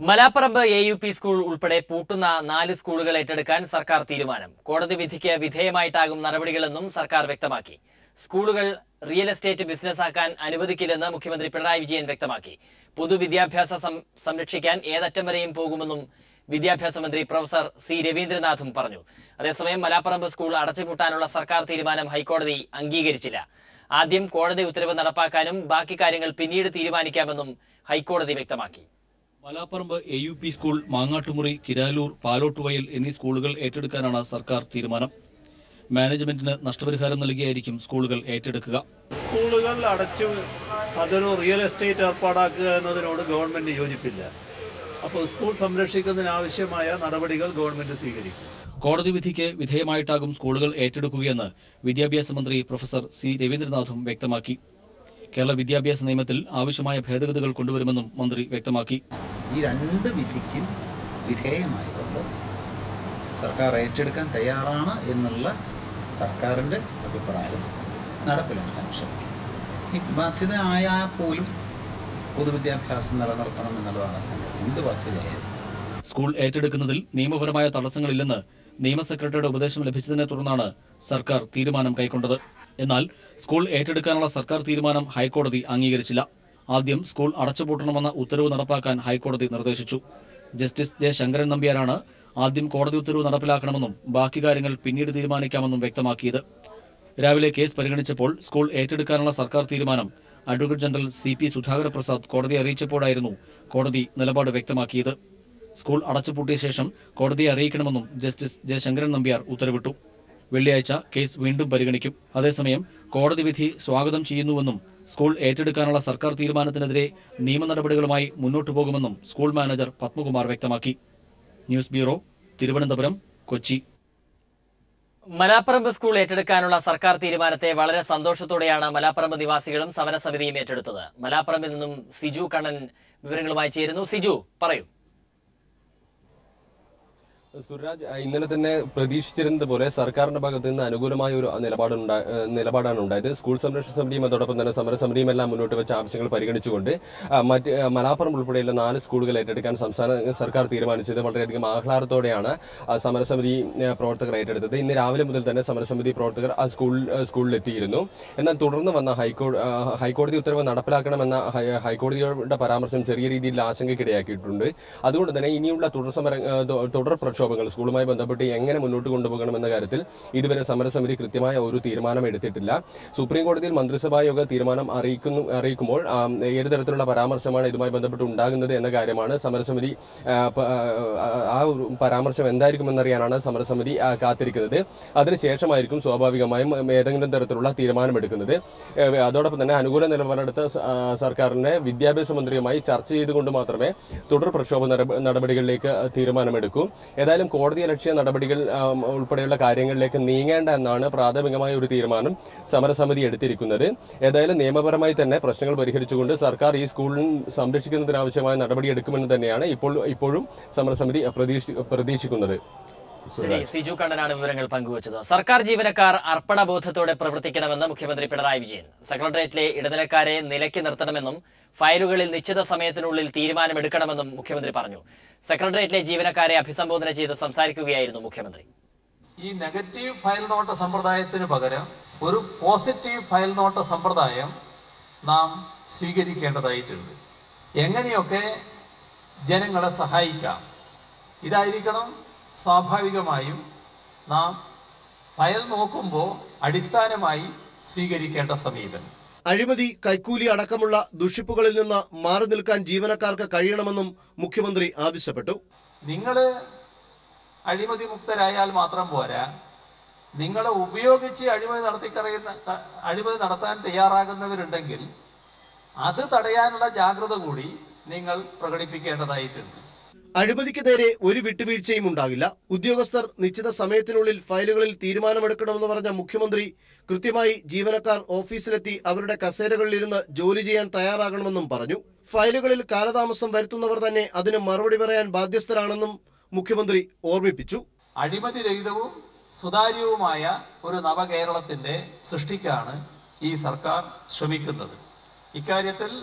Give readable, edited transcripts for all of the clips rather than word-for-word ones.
Malaparamba AUP school ഉൾപ്പെടെ പൂട്ടുന്ന 4 സ്കൂളുകൾ ഏറ്റെടുക്കാൻ സർക്കാർ തീരുമാനം. കോടതി വിധിക്ക് വിധേയമായിട്ടാകും നടപടികളെന്നും സർക്കാർ വ്യക്തമാക്കി. സ്കൂളുകൾ റിയൽ എസ്റ്റേറ്റ് ബിസിനസ് ആക്കാൻ അനുവദിക്കില്ലെന്ന് മുഖ്യമന്ത്രി പിണറായി വിജയൻ വ്യക്തമാക്കി. പൊതുവിദ്യാഭ്യാസം സംരക്ഷിക്കാൻ ഏതറ്റം വരെയും പോകുമെന്നും വിദ്യാഭ്യാസ മന്ത്രി പ്രൊഫസർ സി രവീന്ദ്രനാഥും പറഞ്ഞു. അതേസമയം മലാപ്പറമ്പ് സ്കൂൾ അടച്ചുപൂട്ടാനുള്ള സർക്കാർ തീരുമാനം ഹൈക്കോടതി അംഗീകരിച്ചില്ല. ആദ്യം കോടതി ഉത്തരവ് നടപ്പാക്കാനും ബാക്കി കാര്യങ്ങൾ പിന്നീട് തീരുമാനിക്കാമെന്നും ഹൈക്കോടതി വ്യക്തമാക്കി. മലാപ്പറമ്പ് AUP സ്കൂൾ, മാങ്ങാട്ടുമുറി, കിരാലൂർ, പാലോട്ടുവയൽ എന്നീ സ്കൂളുകൾ ഏറ്റെടുക്കാനാണ് സർക്കാർ തീരുമാനം. മാനേജ്മെന്റിന് നഷ്ടപരിഹാരം നൽകിയായിരിക്കും സ്കൂളുകൾ ഏറ്റെടുക്കുക. സ്കൂളുകൾ അടച്ചു അതൊരു റിയൽ എസ്റ്റേറ്റ് ഏർപ്പാടാക്കുക എന്നതിനോട് ഗവൺമെന്റ് യോജിപ്പില്ല. അപ്പോൾ സ്കൂൾ സംരക്ഷിക്കുന്നതിനാവശ്യമായ നടപടികൾ ഗവൺമെന്റ് സ്വീകരിക്കും. കോടതി വിധിക്ക് വിധേയമായിട്ടാകും സ്കൂളുകൾ ഏറ്റെടുക്കുകയെന്ന് വിദ്യാഭ്യാസ മന്ത്രി പ്രൊഫസർ സി രവീന്ദ്രനാഥും വ്യക്തമാക്കി. കേരള വിദ്യാഭ്യാസ നിയമത്തിൽ ആവശ്യമായ ഭേദഗതികൾ കൊണ്ടുവരുമെന്നും മന്ത്രി വ്യക്തമാക്കി. ഈ രണ്ട് വിധിക്കും വിധേയമായതുകൊണ്ട് സർക്കാർ ഏറ്റെടുക്കാൻ തയ്യാറാണ് എന്നുള്ള സർക്കാരിൻ്റെ അഭിപ്രായം നടപ്പിലാക്കാൻ ശ്രമിക്കും. ഈ ബാധ്യത ആയാൽ പോലും പൊതുവിദ്യാഭ്യാസം നിലനിർത്തണം എന്നുള്ളതാണ് സംഗതി. എന്ത് ബാധ്യതയായാലും സ്കൂൾ ഏറ്റെടുക്കുന്നതിൽ നിയമപരമായ തടസ്സങ്ങളില്ലെന്ന് നിയമ സെക്രട്ടറിയുടെ ഉപദേശം ലഭിച്ചതിനെ തുടർന്നാണ് സർക്കാർ തീരുമാനം കൈക്കൊണ്ടത്. എന്നാൽ സ്കൂൾ ഏറ്റെടുക്കാനുള്ള സർക്കാർ തീരുമാനം ഹൈക്കോടതി അംഗീകരിച്ചില്ല. ആദ്യം സ്കൂൾ അടച്ചുപൂട്ടണമെന്ന ഉത്തരവ് നടപ്പാക്കാൻ ഹൈക്കോടതി നിർദ്ദേശിച്ചു. ജസ്റ്റിസ് ജെ ശങ്കരൻ നമ്പ്യാരാണ് ആദ്യം കോടതി ഉത്തരവ് നടപ്പിലാക്കണമെന്നും ബാക്കി കാര്യങ്ങൾ പിന്നീട് തീരുമാനിക്കാമെന്നും വ്യക്തമാക്കിയത്. രാവിലെ കേസ് പരിഗണിച്ചപ്പോൾ സ്കൂൾ ഏറ്റെടുക്കാനുള്ള സർക്കാർ തീരുമാനം advocate general CP Sudhakara Prasad കോടതിയെ അറിയിച്ചപ്പോഴായിരുന്നു കോടതി നിലപാട് വ്യക്തമാക്കിയത്. സ്കൂൾ അടച്ചുപൂട്ടിയ ശേഷം കോടതിയെ അറിയിക്കണമെന്നും ജസ്റ്റിസ് ജെ ശങ്കരൻ നമ്പ്യാർ ഉത്തരവിട്ടു. വെള്ളിയാഴ്ച കേസ് വീണ്ടും പരിഗണിക്കും. അതേസമയം കോടതി വിധി സ്വാഗതം ചെയ്യുന്നുവെന്നും സ്കൂൾ ഏറ്റെടുക്കാനുള്ള സർക്കാർ തീരുമാനത്തിനെതിരെ നിയമ നടപടികളുമായി മുന്നോട്ടു പോകുമെന്നും സ്കൂൾ മാനേജർ പത്മകുമാർ വ്യക്തമാക്കി. News bureau, Thiruvananthapuram, Kochi. Malaparamba school ഏറ്റെടുക്കാനുള്ള സർക്കാർ തീരുമാനത്തെ വളരെ സന്തോഷത്തോടെയാണ് മലാപ്പറമ്പ് നിവാസികളും സമരസമിതിയും ഏറ്റെടുത്തത്. മലാപ്പറമ്പിൽ നിന്നും സിജു കണ്ണൻ വിവരങ്ങളുമായി ചേരുന്നു. സിജു, പറയൂ. സുരാജ്, ഇന്നലെ തന്നെ പ്രതീക്ഷിച്ചിരുന്നത് പോലെ സർക്കാരിന്റെ ഭാഗത്ത് നിന്ന് അനുകൂലമായ ഒരു നിലപാടാണ് ഉണ്ടായത്. സ്കൂൾ സംരക്ഷണ സമിതിയും അതോടൊപ്പം തന്നെ സമരസമിതിയും എല്ലാം മുന്നോട്ട് വെച്ച ആവശ്യങ്ങൾ പരിഗണിച്ചുകൊണ്ട് മലാപ്പറമ്പ് ഉൾപ്പെടെയുള്ള 4 സ്കൂളുകൾ ഏറ്റെടുക്കാൻ സംസ്ഥാന സർക്കാർ തീരുമാനിച്ചത് വളരെയധികം ആഹ്ലാദത്തോടെയാണ് സമരസമിതി പ്രവർത്തകർ ഏറ്റെടുത്തത്. ഇന്ന് രാവിലെ മുതൽ തന്നെ സമരസമിതി പ്രവർത്തകർ ആ സ്കൂളിലെത്തിയിരുന്നു. എന്നാൽ തുടർന്ന് വന്ന ഹൈക്കോടതി ഉത്തരവ് നടപ്പിലാക്കണമെന്ന ഹൈക്കോടതിയുടെ പരാമർശം ചെറിയ രീതിയിൽ ആശങ്കയ്ക്കിടയാക്കിയിട്ടുണ്ട്. അതുകൊണ്ട് തന്നെ ഇനിയുള്ള തുടർ പ്രക്ഷോഭങ്ങൾ സ്കൂളുമായി ബന്ധപ്പെട്ട് എങ്ങനെ മുന്നോട്ട് കൊണ്ടുപോകണമെന്ന കാര്യത്തിൽ ഇതുവരെ സമരസമിതി കൃത്യമായ ഒരു തീരുമാനം എടുത്തിട്ടില്ല. സുപ്രീം കോടതിയിൽ മന്ത്രിസഭാ യോഗ തീരുമാനം അറിയിക്കുമ്പോൾ ഏത് തരത്തിലുള്ള പരാമർശമാണ് ഇതുമായി ബന്ധപ്പെട്ട് ഉണ്ടാകുന്നത് എന്ന കാര്യമാണ് സമരസമിതി ആ പരാമർശം എന്തായിരിക്കുമെന്നറിയാനാണ് സമരസമിതി കാത്തിരിക്കുന്നത്. അതിനുശേഷമായിരിക്കും സ്വാഭാവികമായും ഏതെങ്കിലും തരത്തിലുള്ള തീരുമാനമെടുക്കുന്നത്. അതോടൊപ്പം തന്നെ അനുകൂല നിലപാടെടുത്ത സർക്കാരിന്റെ വിദ്യാഭ്യാസ മന്ത്രിയുമായി ചർച്ച ചെയ്തുകൊണ്ട് മാത്രമേ തുടർ പ്രക്ഷോഭ നടപടികളിലേക്ക് തീരുമാനമെടുക്കൂ. ഏതായാലും കോടതി ലക്ഷ്യ നടപടികൾ ഉൾപ്പെടെയുള്ള കാര്യങ്ങളിലേക്ക് നീങ്ങേണ്ട എന്നാണ് പ്രാഥമികമായ ഒരു തീരുമാനം സമരസമിതി എടുത്തിരിക്കുന്നത്. ഏതായാലും നിയമപരമായി തന്നെ പ്രശ്നങ്ങൾ പരിഹരിച്ചുകൊണ്ട് സർക്കാർ ഈ സ്കൂളിൽ സംരക്ഷിക്കുന്നതിനാവശ്യമായ നടപടിയെടുക്കുമെന്ന് തന്നെയാണ് ഇപ്പോഴും സമരസമിതി പ്രതീക്ഷിക്കുന്നത്. സിജു കണ്ണനാണ് വിവരങ്ങൾ പങ്കുവച്ചത്. സർക്കാർ ജീവനക്കാർ അർപ്പണബോധത്തോടെ പ്രവർത്തിക്കണമെന്ന് മുഖ്യമന്ത്രി പിണറായി വിജയൻ. സെക്രട്ടേറിയറ്റിലെ ഇടനിലക്കാരെ നിലയ്ക്ക് നിർത്തണമെന്നും ഫയലുകളിൽ നിശ്ചിത സമയത്തിനുള്ളിൽ തീരുമാനമെടുക്കണമെന്നും മുഖ്യമന്ത്രി പറഞ്ഞു. സെക്രട്ടേറിയറ്റിലെ ജീവനക്കാരെ അഭിസംബോധന ചെയ്ത് സംസാരിക്കുകയായിരുന്നു മുഖ്യമന്ത്രി. ഈ നെഗറ്റീവ് ഫയൽ നോട്ട് സമ്പ്രദായത്തിന് പകരം ഒരു പോസിറ്റീവ് ഫയൽ നോട്ട് സമ്പ്രദായം നാം സ്വീകരിക്കേണ്ടതായിട്ടുണ്ട്. എങ്ങനെയൊക്കെ ജനങ്ങളെ സഹായിക്കാം, ഇതായിരിക്കണം സ്വാഭാവികമായും നാം ഫയൽ നോക്കുമ്പോൾ അടിസ്ഥാനമായി സ്വീകരിക്കേണ്ട സമീപനം. അഴിമതി, കൈക്കൂലി അടക്കമുള്ള ദുഷിപ്പുകളിൽ നിന്ന് മാറി നിൽക്കാൻ ജീവനക്കാർക്ക് കഴിയണമെന്നും മുഖ്യമന്ത്രി ആവശ്യപ്പെട്ടു. നിങ്ങൾ അഴിമതി മുക്തരായാൽ മാത്രം പോരാ, നിങ്ങളെ ഉപയോഗിച്ച് അഴിമതി നടത്താൻ തയ്യാറാകുന്നവരുണ്ടെങ്കിൽ അത് തടയാനുള്ള ജാഗ്രത കൂടി നിങ്ങൾ പ്രകടിപ്പിക്കേണ്ടതായിട്ടുണ്ട്. അഴിമതിക്ക് നേരെ ഒരു വിട്ടുവീഴ്ചയും ഉണ്ടാകില്ല. ഉദ്യോഗസ്ഥർ നിശ്ചിത സമയത്തിനുള്ളിൽ ഫയലുകളിൽ തീരുമാനമെടുക്കണമെന്ന് പറഞ്ഞ മുഖ്യമന്ത്രി കൃത്യമായി ജീവനക്കാർ ഓഫീസിലെത്തി അവരുടെ കസേരകളിലിരുന്ന് ജോലി ചെയ്യാൻ തയ്യാറാകണമെന്നും പറഞ്ഞു. ഫയലുകളിൽ കാലതാമസം വരുത്തുന്നവർ തന്നെ അതിന് മറുപടി പറയാൻ ബാധ്യസ്ഥരാണെന്നും മുഖ്യമന്ത്രി ഓർമ്മിപ്പിച്ചു. അഴിമതി രഹിതവും സുതാര്യവുമായ ഒരു നവകേരളത്തിന്റെ സൃഷ്ടിക്കാണ് ഈ സർക്കാർ ശ്രമിക്കുന്നത്. ഇക്കാര്യത്തിൽ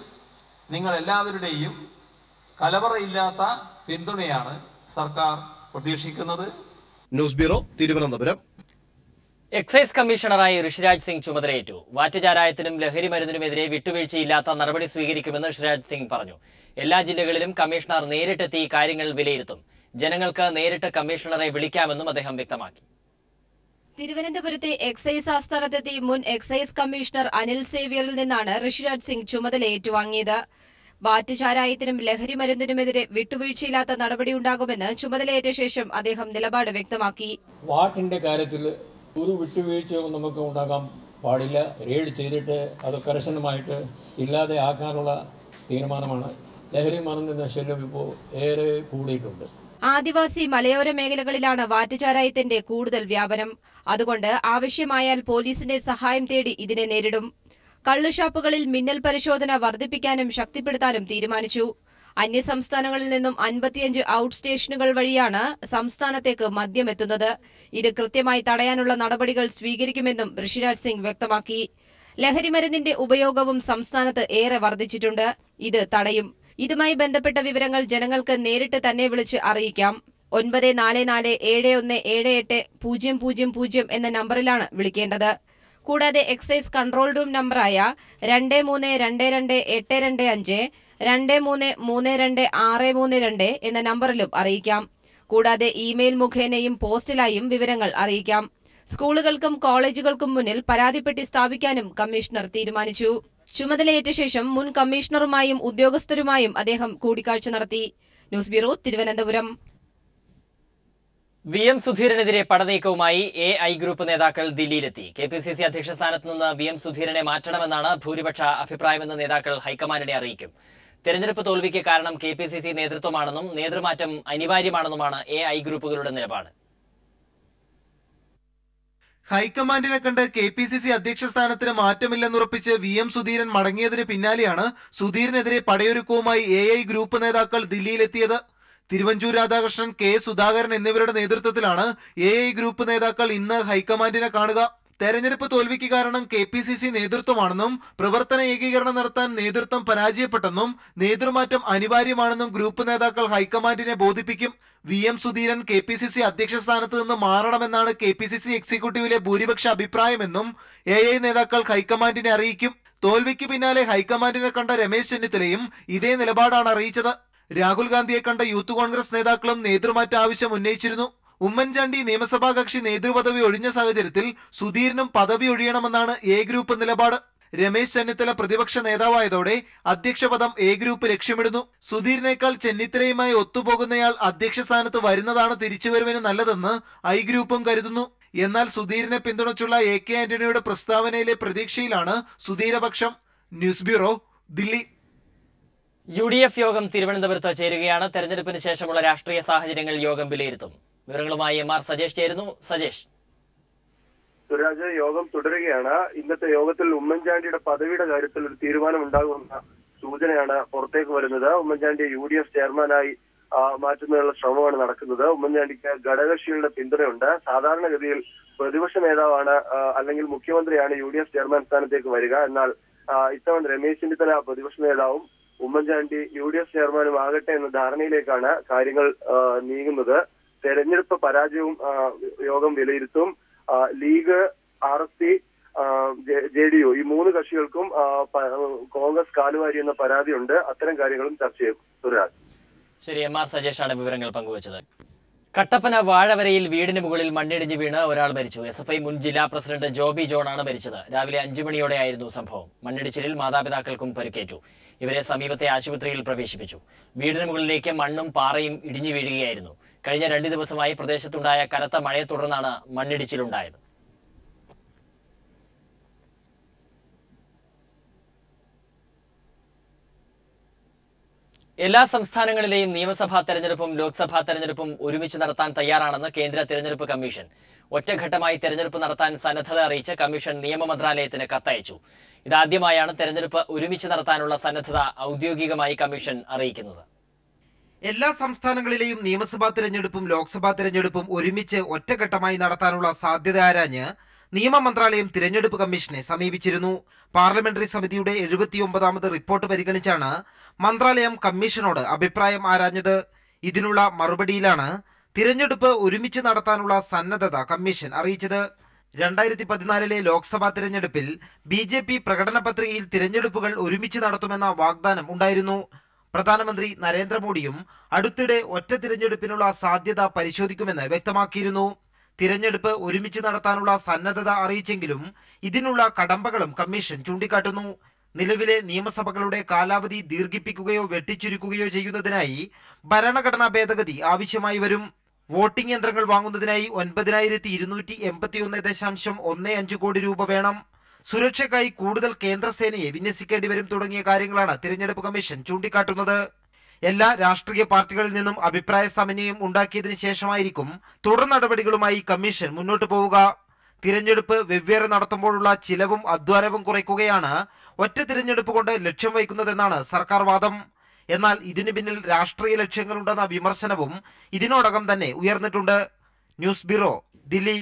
നിങ്ങൾ എല്ലാവരുടെയും കലവറയില്ലാത്ത പിന്തുണയാണ് സർക്കാർ പ്രതീക്ഷിക്കുന്നത്. News bureau, Thiruvananthapuram. എക്സൈസ് കമ്മീഷണറായി ഋഷിരാജ് സിംഗ് ചുമതലയേറ്റു. വാറ്റുചാരായത്തിനും ലഹരി മരുന്നിനുമെതിരെ വിട്ടുവീഴ്ചയില്ലാത്ത നടപടി സ്വീകരിക്കുമെന്ന് ഋഷിരാജ് സിംഗ് പറഞ്ഞു. എല്ലാ ജില്ലകളിലും കമ്മീഷണർ നേരിട്ടെത്തി കാര്യങ്ങൾ വിലയിരുത്തും. ജനങ്ങൾക്ക് നേരിട്ട് കമ്മീഷണറെ വിളിക്കാമെന്നും അദ്ദേഹം വ്യക്തമാക്കി. തിരുവനന്തപുരത്തെ എക്സൈസ് ആസ്ഥാനത്തെത്തി മുൻ എക്സൈസ് കമ്മീഷണർ അനിൽ സേവ്യറിൽ നിന്നാണ് ഋഷിരാജ് സിംഗ് ചുമതല ഏറ്റുവാങ്ങിയത്. വാറ്റുചാരായത്തിനും ലഹരി മരുന്നിനുമെതിരെ വിട്ടുവീഴ്ചയില്ലാത്ത നടപടിയുണ്ടാകുമെന്ന് ചുമതലയേറ്റ ശേഷം അദ്ദേഹം നിലപാട് വ്യക്തമാക്കി. വാറ്റിന്റെ കാര്യത്തിൽ ഒരു വിട്ടുവീഴ്ചയും നമുക്ക് ഉണ്ടാകാൻ പാടില്ല. റെയ്ഡ് ചെയ്തിട്ട് അത് കർശനമായിട്ട് ഇല്ലാതെ ആക്കാനുള്ള തീരുമാനമാണ്. ലഹരി മരുന്നിന്റെ ശല്യം ഇപ്പോൾ ഏറെ കൂടിയിട്ടുണ്ട്. ആദിവാസി മലയോര മേഖലകളിലാണ് വാറ്റുചാരായത്തിന്റെ കൂടുതൽ വ്യാപനം. അതുകൊണ്ട് ആവശ്യമായാൽ പോലീസിന്റെ സഹായം തേടി ഇതിനെ നേരിടും. കള്ളുഷാപ്പുകളിൽ മിന്നൽ പരിശോധന വർദ്ധിപ്പിക്കാനും ശക്തിപ്പെടുത്താനും തീരുമാനിച്ചു. അന്യസംസ്ഥാനങ്ങളിൽ നിന്നും 55 ഔട്ട് സ്റ്റേഷനുകൾ വഴിയാണ് സംസ്ഥാനത്തേക്ക് മദ്യം എത്തുന്നത്. ഇത് കൃത്യമായി തടയാനുള്ള നടപടികൾ സ്വീകരിക്കുമെന്നും ഋഷിരാജ് സിംഗ് വ്യക്തമാക്കി. ലഹരിമരുന്നിന്റെ ഉപയോഗവും സംസ്ഥാനത്ത് ഏറെ വർദ്ധിച്ചിട്ടുണ്ട്. ഇത് തടയും. ഇതുമായി ബന്ധപ്പെട്ട വിവരങ്ങൾ ജനങ്ങൾക്ക് നേരിട്ട് തന്നെ വിളിച്ച് അറിയിക്കാം. 9447178000 എന്ന നമ്പറിലാണ് വിളിക്കേണ്ടത്. കൂടാതെ എക്സൈസ് കൺട്രോൾ റൂം നമ്പറായ 23222825 233262 എന്ന നമ്പറിലും അറിയിക്കാം. കൂടാതെ ഇമെയിൽ മുഖേനയും പോസ്റ്റലായും വിവരങ്ങൾ അറിയിക്കാം. സ്കൂളുകൾക്കും കോളേജുകൾക്കും മുന്നിൽ പരാതിപ്പെട്ടി സ്ഥാപിക്കാനും കമ്മീഷണർ തീരുമാനിച്ചു. ചുമതലയേറ്റ ശേഷം മുൻ കമ്മീഷണറുമായും ഉദ്യോഗസ്ഥരുമായും അദ്ദേഹം കൂടിക്കാഴ്ച നടത്തി. News bureau, Thiruvananthapuram. VM സുധീരനെതിരെ പടനീക്കവുമായി AI group നേതാക്കൾ ദില്ലിയിലെത്തി. KPCC അധ്യക്ഷ സ്ഥാനത്ത് നിന്ന് VM സുധീരനെ മാറ്റണമെന്നാണ് ഭൂരിപക്ഷ അഭിപ്രായമെന്ന് നേതാക്കൾ ഹൈക്കമാൻഡിനെ അറിയിക്കും. തെരഞ്ഞെടുപ്പ് തോൽവിക്ക് കാരണം KPCC നേതൃത്വമാണെന്നും നേതൃമാറ്റം അനിവാര്യമാണെന്നുമാണ് AI ഗ്രൂപ്പുകളുടെ നിലപാട്. ഹൈക്കമാൻഡിനെ കണ്ട് KPCC അധ്യക്ഷ സ്ഥാനത്തിന് മാറ്റമില്ലെന്നുറപ്പിച്ച് VM സുധീരൻ മടങ്ങിയതിന് പിന്നാലെയാണ് സുധീരനെതിരെ പടയൊരുക്കവുമായി AI ഗ്രൂപ്പ് നേതാക്കൾ ദില്ലിയിലെത്തിയത്. തിരുവഞ്ചൂർ രാധാകൃഷ്ണൻ, K സുധാകരൻ എന്നിവരുടെ നേതൃത്വത്തിലാണ് AI ഗ്രൂപ്പ് നേതാക്കൾ ഇന്ന് ഹൈക്കമാൻഡിനെ കാണുക. തെരഞ്ഞെടുപ്പ് തോൽവിക്ക് കാരണം KPCC നേതൃത്വമാണെന്നും പ്രവർത്തന ഏകീകരണം നടത്താൻ നേതൃത്വം പരാജയപ്പെട്ടെന്നും നേതൃമാറ്റം അനിവാര്യമാണെന്നും ഗ്രൂപ്പ് നേതാക്കൾ ഹൈക്കമാൻഡിനെ ബോധിപ്പിക്കും. VM സുധീരൻ KPCC അധ്യക്ഷ സ്ഥാനത്ത് നിന്ന് മാറണമെന്നാണ് KPCC എക്സിക്യൂട്ടീവിലെ ഭൂരിപക്ഷ അഭിപ്രായമെന്നും AI നേതാക്കൾ ഹൈക്കമാൻഡിനെ അറിയിക്കും. തോൽവിക്ക് പിന്നാലെ ഹൈക്കമാൻഡിനെ കണ്ട രമേശ് ചെന്നിത്തലയും ഇതേ നിലപാടാണ് അറിയിച്ചത്. രാഹുൽ ഗാന്ധിയെ കണ്ട യൂത്ത് കോൺഗ്രസ് നേതാക്കളും നേതൃമാറ്റ ആവശ്യം ഉന്നയിച്ചിരുന്നു. ഉമ്മൻചാണ്ടി നിയമസഭാ കക്ഷി നേതൃപദവി ഒഴിഞ്ഞ സാഹചര്യത്തിൽ സുധീരനും പദവി ഒഴിയണമെന്നാണ് A ഗ്രൂപ്പ് നിലപാട്. രമേശ് ചെന്നിത്തല പ്രതിപക്ഷ നേതാവായതോടെ അധ്യക്ഷപദം A ഗ്രൂപ്പ് ലക്ഷ്യമിടുന്നു. സുധീരനേക്കാൾ ചെന്നിത്തലയുമായി ഒത്തുപോകുന്നയാൾ അധ്യക്ഷ സ്ഥാനത്ത് വരുന്നതാണ് തിരിച്ചുവരവിന് നല്ലതെന്ന് I ഗ്രൂപ്പും കരുതുന്നു. എന്നാൽ സുധീരനെ പിന്തുണച്ചുള്ള AK ആന്റണിയുടെ പ്രസ്താവനയിലെ പ്രതീക്ഷയിലാണ് സുധീരപക്ഷം. News bureau, Delhi. UDF യോഗം തിരുവനന്തപുരത്ത് ചേരുകയാണ്. തെരഞ്ഞെടുപ്പിന് ശേഷമുള്ള രാഷ്ട്രീയ സാഹചര്യങ്ങൾ യോഗം വിലയിരുത്തും. വിവരങ്ങളുമായി MR സജേഷ് ചേരുന്നു. സജേഷ്. സുരാജ്, യോഗം തുടരുകയാണ്. ഇന്നത്തെ യോഗത്തിൽ ഉമ്മൻചാണ്ടിയുടെ പദവിയുടെ കാര്യത്തിൽ ഒരു തീരുമാനം ഉണ്ടാകുമെന്ന സൂചനയാണ് പുറത്തേക്ക് വരുന്നത്. ഉമ്മൻചാണ്ടിയെ UDF ചെയർമാനായി മാറ്റുന്നതിനുള്ള ശ്രമമാണ് നടക്കുന്നത്. ഉമ്മൻചാണ്ടിക്ക് ഘടകകക്ഷികളുടെ പിന്തുണയുണ്ട്. സാധാരണഗതിയിൽ പ്രതിപക്ഷ നേതാവാണ് അല്ലെങ്കിൽ മുഖ്യമന്ത്രിയാണ് UDF ചെയർമാൻ സ്ഥാനത്തേക്ക് വരിക. എന്നാൽ ഇത്തവണ രമേശ് ചെന്നിത്തല പ്രതിപക്ഷ നേതാവും ഉമ്മൻചാണ്ടി UDF ചെയർമാനും ആകട്ടെ എന്ന ധാരണയിലേക്കാണ് കാര്യങ്ങൾ നീങ്ങുന്നത്. തെരഞ്ഞെടുപ്പ് പരാജയവും യോഗം വിലയിരുത്തും. ലീഗ്, RSP, JDU ഈ മൂന്ന് കക്ഷികൾക്കും കോൺഗ്രസ് കാലുവാരി എന്ന പരാതിയുണ്ട്. അത്തരം കാര്യങ്ങളും ചർച്ച ചെയ്യും. സുരാജ്. ശരി, MR സജേഷാണ് വിവരങ്ങൾ പങ്കുവച്ചത്. കട്ടപ്പന വാഴവരയിൽ വീടിന് മുകളിൽ മണ്ണിടിഞ്ഞ് വീണ് ഒരാൾ മരിച്ചു. SFI മുൻ ജില്ലാ പ്രസിഡന്റ് ജോബി ജോണാണ് മരിച്ചത്. രാവിലെ 5 മണിയോടെയായിരുന്നു സംഭവം. മണ്ണിടിച്ചിലിൽ മാതാപിതാക്കൾക്കും പരിക്കേറ്റു. ഇവരെ സമീപത്തെ ആശുപത്രിയിൽ പ്രവേശിപ്പിച്ചു. വീടിന് മുകളിലേക്ക് മണ്ണും പാറയും ഇടിഞ്ഞു വീഴുകയായിരുന്നു. കഴിഞ്ഞ 2 ദിവസമായി പ്രദേശത്തുണ്ടായ കനത്ത മഴയെ തുടർന്നാണ് മണ്ണിടിച്ചിലുണ്ടായത്. എല്ലാ സംസ്ഥാനങ്ങളിലെയും നിയമസഭാ തെരഞ്ഞെടുപ്പും ലോക്സഭാ തെരഞ്ഞെടുപ്പും ഒരുമിച്ച് നടത്താൻ തയ്യാറാണെന്ന് കേന്ദ്ര തെരഞ്ഞെടുപ്പ് കമ്മീഷൻ. ഒറ്റഘട്ടമായി തെരഞ്ഞെടുപ്പ് നടത്താൻ സന്നദ്ധത അറിയിച്ച് കമ്മീഷൻ നിയമ മന്ത്രാലയത്തിന് കത്തയച്ചു. ഇതാദ്യമായാണ് തെരഞ്ഞെടുപ്പ് ഒരുമിച്ച് നടത്താനുള്ള സന്നദ്ധത ഔദ്യോഗികമായി കമ്മീഷൻ അറിയിക്കുന്നത്. എല്ലാ സംസ്ഥാനങ്ങളിലെയും നിയമസഭാ തെരഞ്ഞെടുപ്പും ലോക്സഭാ തെരഞ്ഞെടുപ്പും ഒരുമിച്ച് ഒറ്റഘട്ടമായി നടത്താനുള്ള സാധ്യത ആരാഞ്ഞ് നിയമ മന്ത്രാലയം തിരഞ്ഞെടുപ്പ് കമ്മീഷനെ സമീപിച്ചിരുന്നു. പാർലമെന്ററി സമിതിയുടെ 79ാമത് റിപ്പോർട്ട് പരിഗണിച്ചാണ് മന്ത്രാലയം കമ്മീഷനോട് അഭിപ്രായം ആരാഞ്ഞത്. ഇതിനുള്ള മറുപടിയിലാണ് തിരഞ്ഞെടുപ്പ് ഒരുമിച്ച് നടത്താനുള്ള സന്നദ്ധത കമ്മീഷൻ അറിയിച്ചത്. 2014 ലോക്സഭാ തിരഞ്ഞെടുപ്പിൽ BJP പ്രകടന പത്രികയിൽ തിരഞ്ഞെടുപ്പുകൾ ഒരുമിച്ച് നടത്തുമെന്ന വാഗ്ദാനം ഉണ്ടായിരുന്നു. പ്രധാനമന്ത്രി നരേന്ദ്രമോദിയും അടുത്തിടെ ഒറ്റ തിരഞ്ഞെടുപ്പിനുള്ള സാധ്യത പരിശോധിക്കുമെന്ന് വ്യക്തമാക്കിയിരുന്നു. തിരഞ്ഞെടുപ്പ് ഒരുമിച്ച് നടത്താനുള്ള സന്നദ്ധത അറിയിച്ചെങ്കിലും ഇതിനുള്ള കടമ്പകളും കമ്മീഷൻ ചൂണ്ടിക്കാട്ടുന്നു. നിലവിലെ നിയമസഭകളുടെ കാലാവധി ദീർഘിപ്പിക്കുകയോ വെട്ടിച്ചുരുക്കുകയോ ചെയ്യുന്നതിനായി ഭരണഘടനാ ഭേദഗതി ആവശ്യമായി വരും. വോട്ടിംഗ് യന്ത്രങ്ങൾ വാങ്ങുന്നതിനായി 9281.15 കോടി രൂപ വേണം. സുരക്ഷയ്ക്കായി കൂടുതൽ കേന്ദ്രസേനയെ വിന്യസിക്കേണ്ടി വരും തുടങ്ങിയ കാര്യങ്ങളാണ് തിരഞ്ഞെടുപ്പ് കമ്മീഷൻ ചൂണ്ടിക്കാട്ടുന്നത്. എല്ലാ രാഷ്ട്രീയ പാർട്ടികളിൽ നിന്നും അഭിപ്രായ സമന്വയം ഉണ്ടാക്കിയതിനു ശേഷമായിരിക്കും തുടർ നടപടികളുമായി കമ്മീഷൻ മുന്നോട്ടു പോവുക. തിരഞ്ഞെടുപ്പ് വെവ്വേറെ നടത്തുമ്പോഴുള്ള ചിലവും അധ്വാനവും കുറയ്ക്കുകയാണ് ഒറ്റ തിരഞ്ഞെടുപ്പ് കൊണ്ട് ലക്ഷ്യം വയ്ക്കുന്നതെന്നാണ് സർക്കാർ വാദം. എന്നാൽ ഇതിനു പിന്നിൽ രാഷ്ട്രീയ ലക്ഷ്യങ്ങളുണ്ടെന്ന വിമർശനവും ഇതിനോടകം തന്നെ ഉയർന്നിട്ടുണ്ട്. News bureau, Delhi.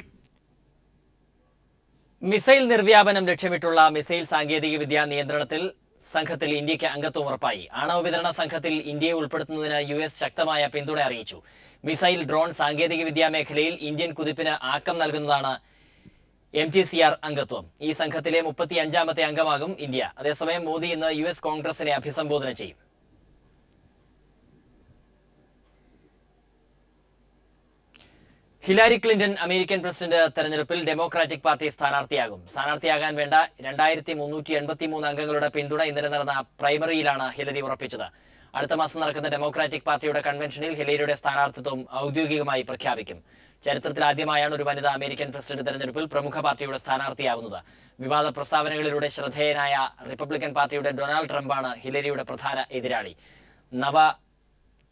മിസൈൽ നിർവ്യാപനം ലക്ഷ്യമിട്ടുള്ള മിസൈൽ സാങ്കേതികവിദ്യ നിയന്ത്രണത്തിൽ സംഘത്തിൽ ഇന്ത്യക്ക് അംഗത്വം ഉറപ്പായി. ആണവ വിതരണ സംഘത്തിൽ ഇന്ത്യയെ ഉൾപ്പെടുത്തുന്നതിന് US ശക്തമായ പിന്തുണ അറിയിച്ചു. മിസൈൽ, ഡ്രോൺ സാങ്കേതികവിദ്യാ മേഖലയിൽ ഇന്ത്യൻ കുതിപ്പിന് ആക്കം നൽകുന്നതാണ് MTCR അംഗത്വം. ഈ സംഘത്തിലെ 35ാമത്തെ അംഗമാകും ഇന്ത്യ. അതേസമയം മോദി ഇന്ന് US കോൺഗ്രസിനെ അഭിസംബോധന ചെയ്യും. ഹിലാരി ക്ലിന്റൺ അമേരിക്കൻ പ്രസിഡന്റ് തെരഞ്ഞെടുപ്പിൽ ഡെമോക്രാറ്റിക് പാർട്ടി സ്ഥാനാർത്ഥിയാകും. സ്ഥാനാർത്ഥിയാകാൻ വേണ്ട 2383 അംഗങ്ങളുടെ പിന്തുണ ഇന്നലെ നടന്ന പ്രൈമറിയിലാണ് ഹിലരി ഉറപ്പിച്ചത്. അടുത്ത മാസം നടക്കുന്ന ഡെമോക്രാറ്റിക് പാർട്ടിയുടെ കൺവെൻഷനിൽ ഹിലരിയുടെ സ്ഥാനാർത്ഥിത്വം ഔദ്യോഗികമായി പ്രഖ്യാപിക്കും. ചരിത്രത്തിൽ ആദ്യമായാണ് ഒരു വനിത അമേരിക്കൻ പ്രസിഡന്റ് തെരഞ്ഞെടുപ്പിൽ പ്രമുഖ പാർട്ടിയുടെ സ്ഥാനാർത്ഥിയാവുന്നത്. വിവാദ പ്രസ്താവനകളിലൂടെ ശ്രദ്ധേയനായ റിപ്പബ്ലിക്കൻ പാർട്ടിയുടെ ഡൊണാൾഡ് ട്രംപാണ് ഹിലരിയുടെ പ്രധാന എതിരാളി.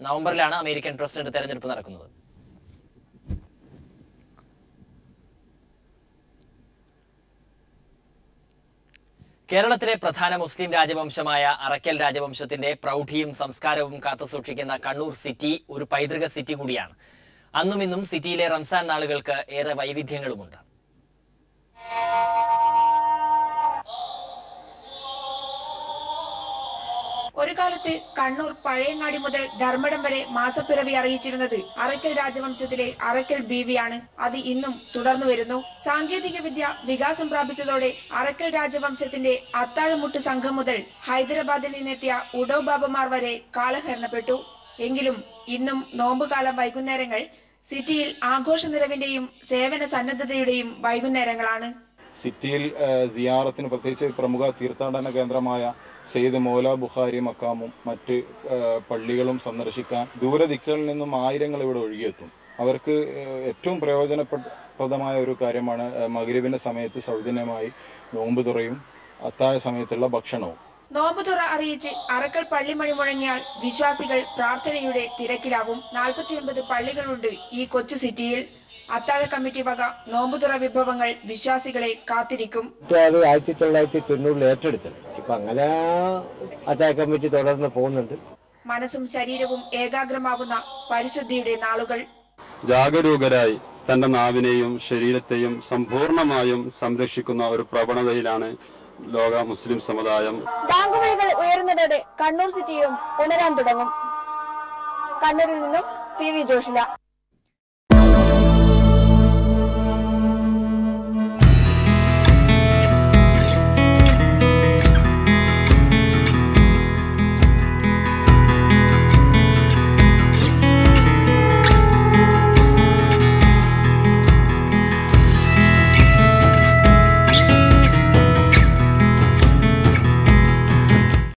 നവംബറിലാണ് അമേരിക്കൻ പ്രസിഡന്റ് തെരഞ്ഞെടുപ്പ് നടക്കുന്നത്. കേരളത്തിലെ പ്രധാന മുസ്ലിം രാജവംശമായ അറക്കൽ രാജവംശത്തിന്റെ പ്രൗഢിയും സംസ്കാരവും കാത്തുസൂക്ഷിക്കുന്ന കണ്ണൂർ സിറ്റി ഒരു പൈതൃക സിറ്റി കൂടിയാണ്. അന്നും ഇന്നും സിറ്റിയിലെ റംസാൻ നാളുകൾക്ക് ഏറെ വൈവിധ്യങ്ങളുമുണ്ട്. ഒരു കാലത്ത് കണ്ണൂർ പഴയങ്ങാടി മുതൽ ധർമ്മടം വരെ മാസപ്പിറവി അറിയിച്ചിരുന്നത് അറക്കൽ രാജവംശത്തിലെ അറക്കൽ ബീവിയാണ്. അത് ഇന്നും തുടർന്നു വരുന്നു. സാങ്കേതിക വിദ്യ വികാസം പ്രാപിച്ചതോടെ അറക്കൽ രാജവംശത്തിന്റെ അത്താഴമുട്ട് സംഘം മുതൽ ഹൈദരാബാദിൽ നിന്നെത്തിയ ഉഡോബാബമാർ വരെ കാലഹരണപ്പെട്ടു. എങ്കിലും ഇന്നും നോമ്പുകാലം വൈകുന്നേരങ്ങൾ സിറ്റിയിൽ ആഘോഷ നിറവിന്റെയും സേവന സന്നദ്ധതയുടെയും വൈകുന്നേരങ്ങളാണ്. സിറ്റിയിൽ സിയാറത്തിന് പ്രത്യേകിച്ച് പ്രമുഖ തീർത്ഥാടന കേന്ദ്രമായ സെയ്ദ് മൗല ബുഖാരി മക്കാമും മറ്റ് പള്ളികളും സന്ദർശിക്കാൻ ദൂരദിക്കുകളിൽ നിന്നും ആയിരങ്ങൾ ഇവിടെ ഒഴുകിയെത്തും. അവർക്ക് ഏറ്റവും പ്രയോജനപ്രദമായ ഒരു കാര്യമാണ് മഗ്രിബിന്റെ സമയത്ത് സൗജന്യമായി നോമ്പ് തുറയും അത്താഴ സമയത്തുള്ള ഭക്ഷണവും. നോമ്പുതുറ അറിയിച്ച് അറക്കൽ പള്ളിമണി മുഴങ്ങിയാൽ വിശ്വാസികൾ പ്രാർത്ഥനയുടെ തിരക്കിലാവും. 49 പള്ളികളുണ്ട് ഈ കൊച്ചു സിറ്റിയിൽ. അത്താഴ കമ്മിറ്റി വക നോമ്പുതുറ വിഭവങ്ങൾ വിശ്വാസികളെ കാത്തിരിക്കും. 1990 ഏറ്റെടുത്തത് ഇപ്പൊ അങ്ങനെ അത്താഴ കമ്മിറ്റി തുടർന്ന് പോകുന്നുണ്ട്. മനസ്സും ശരീരവും ഏകാഗ്രമാവുന്ന പരിശുദ്ധിയുടെ നാളുകൾ. ജാഗരൂകരായി തന്റെ നാവിനെയും ശരീരത്തെയും സമ്പൂർണമായും സംരക്ഷിക്കുന്ന ഒരു പ്രവണതയിലാണ് ലോക മുസ്ലിം സമുദായം. ബാങ്കുവിളികൾ ഉയരുന്നതോടെ കണ്ണൂർ സിറ്റിയും ഉണരാൻ തുടങ്ങും. കണ്ണൂരിൽ നിന്നും PV ജോഷില.